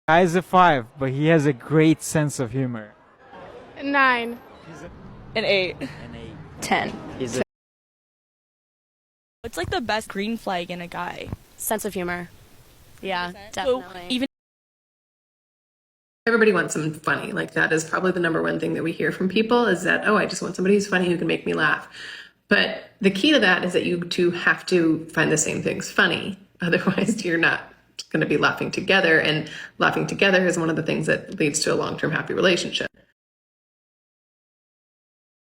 Guy's a 5, but he has a great sense of humor. 9. An 8. An 8. 10. He's a What's like the best green flag in a guy? Sense of humor. Yeah, 100%. definitely. So even Everybody wants someone funny. Like that is probably the number one thing that we hear from people is that, oh, I just want somebody who's funny who can make me laugh. But the key to that is that you two have to find the same things funny. Otherwise, you're not going to be laughing together. And laughing together is one of the things that leads to a long-term happy relationship.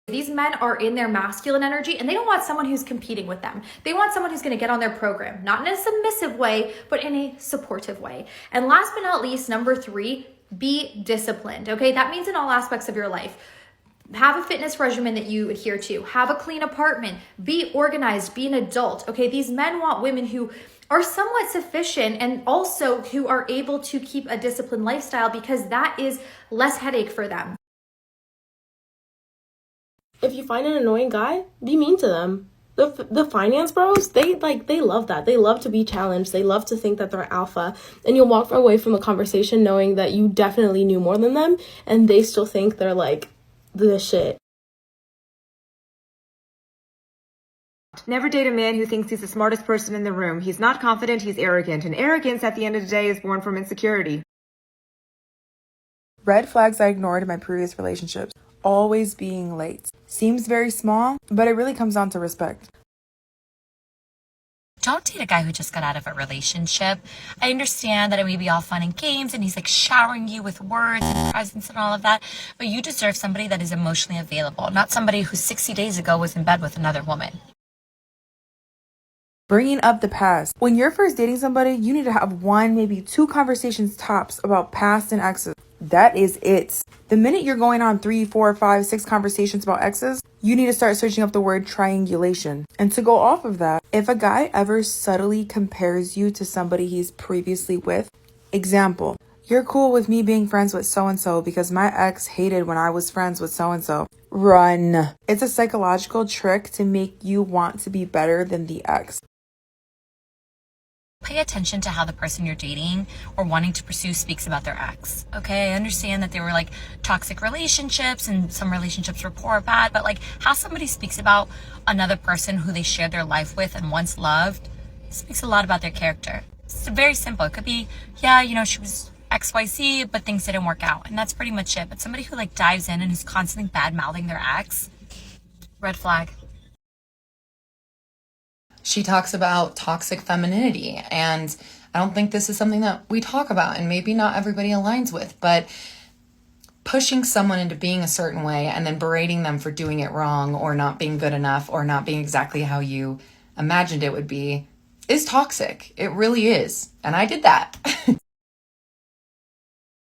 These men are in their masculine energy and they don't want someone who's competing with them. They want someone who's going to get on their program, not in a submissive way, but in a supportive way. And last but not least, number 3, be disciplined. Okay, that means in all aspects of your life. Have a fitness regimen that you adhere to. Have a clean apartment. Be organized. Be an adult. Okay, these men want women who are somewhat sufficient and also who are able to keep a disciplined lifestyle because that is less headache for them. If you find an annoying guy, be mean to them. The finance bros, they love that. They love to be challenged. They love to think that they're alpha. And you'll walk away from a conversation knowing that you definitely knew more than them and they still think they're like the shit. Never date a man who thinks he's the smartest person in the room. He's not confident, he's arrogant. And arrogance at the end of the day is born from insecurity. Red flags I ignored in my previous relationships. Always being late. Seems very small, but it really comes down to respect. Don't date a guy who just got out of a relationship. I understand that it may be all fun and games and he's like showering you with words and presents and all of that, but you deserve somebody that is emotionally available, not somebody who 60 days ago was in bed with another woman. Bringing up the past. When you're first dating somebody, you need to have 1, maybe 2 conversations tops about past and exes. That is it. The minute you're going on 3, 4, 5, 6 conversations about exes, you need to start searching up the word triangulation. And to go off of that, if a guy ever subtly compares you to somebody he's previously with, example, you're cool with me being friends with so-and-so because my ex hated when I was friends with so-and-so. Run. It's a psychological trick to make you want to be better than the ex. Pay attention to how the person you're dating or wanting to pursue speaks about their ex. Okay, I understand that they were like toxic relationships and some relationships were poor or bad, but like how somebody speaks about another person who they shared their life with and once loved speaks a lot about their character. It's very simple. It could be, yeah, you know, she was XYZ, but things didn't work out. And that's pretty much it. But somebody who like dives in and is constantly bad mouthing their ex, red flag. She talks about toxic femininity, and I don't think this is something that we talk about and maybe not everybody aligns with, but pushing someone into being a certain way and then berating them for doing it wrong or not being good enough or not being exactly how you imagined it would be is toxic. It really is. And I did that.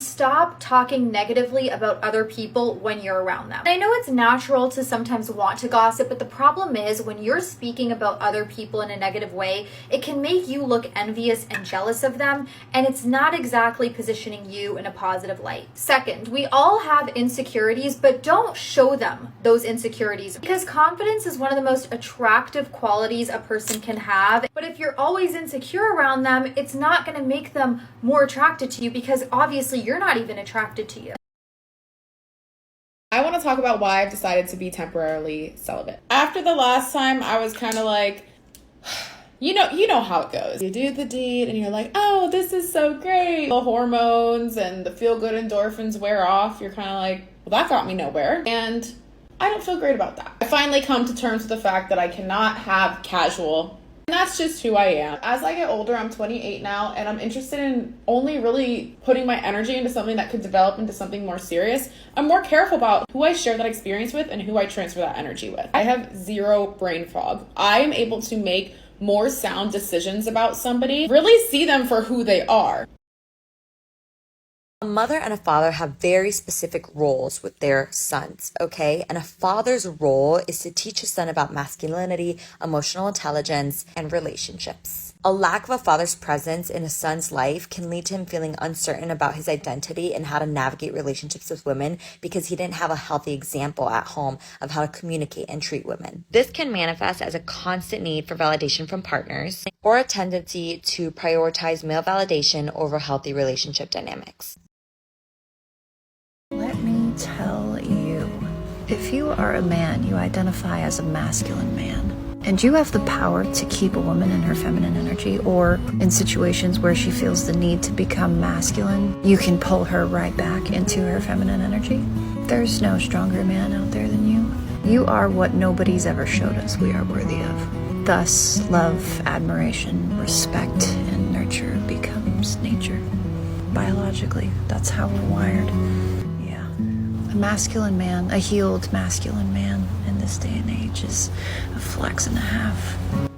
Stop talking negatively about other people when you're around them. I know it's natural to sometimes want to gossip, but the problem is when you're speaking about other people in a negative way, it can make you look envious and jealous of them, and it's not exactly positioning you in a positive light. Second, we all have insecurities, but don't show them those insecurities because confidence is one of the most attractive qualities a person can have. But if you're always insecure around them, it's not going to make them more attracted to you because obviously you're not even attracted to you. I want to talk about why I've decided to be temporarily celibate. After the last time, I was kind of like, you know how it goes. You do the deed and you're like, oh, this is so great. The hormones and the feel-good endorphins wear off. You're kind of like, well, that got me nowhere. And I don't feel great about that. I finally come to terms with the fact that I cannot have casual. And that's just who I am. As I get older, I'm 28 now, and I'm interested in only really putting my energy into something that could develop into something more serious. I'm more careful about who I share that experience with and who I transfer that energy with. I have zero brain fog. I am able to make more sound decisions about somebody, really see them for who they are. A mother and a father have very specific roles with their sons, okay? And a father's role is to teach his son about masculinity, emotional intelligence, and relationships. A lack of a father's presence in a son's life can lead to him feeling uncertain about his identity and how to navigate relationships with women because he didn't have a healthy example at home of how to communicate and treat women. This can manifest as a constant need for validation from partners or a tendency to prioritize male validation over healthy relationship dynamics. Let me tell you, if you are a man, you identify as a masculine man. And you have the power to keep a woman in her feminine energy, or in situations where she feels the need to become masculine, you can pull her right back into her feminine energy. There's no stronger man out there than you. You are what nobody's ever showed us we are worthy of. Thus, love, admiration, respect, and nurture becomes nature. Biologically, that's how we're wired. Yeah. A masculine man, a healed masculine man in this day and age is a flex and a half.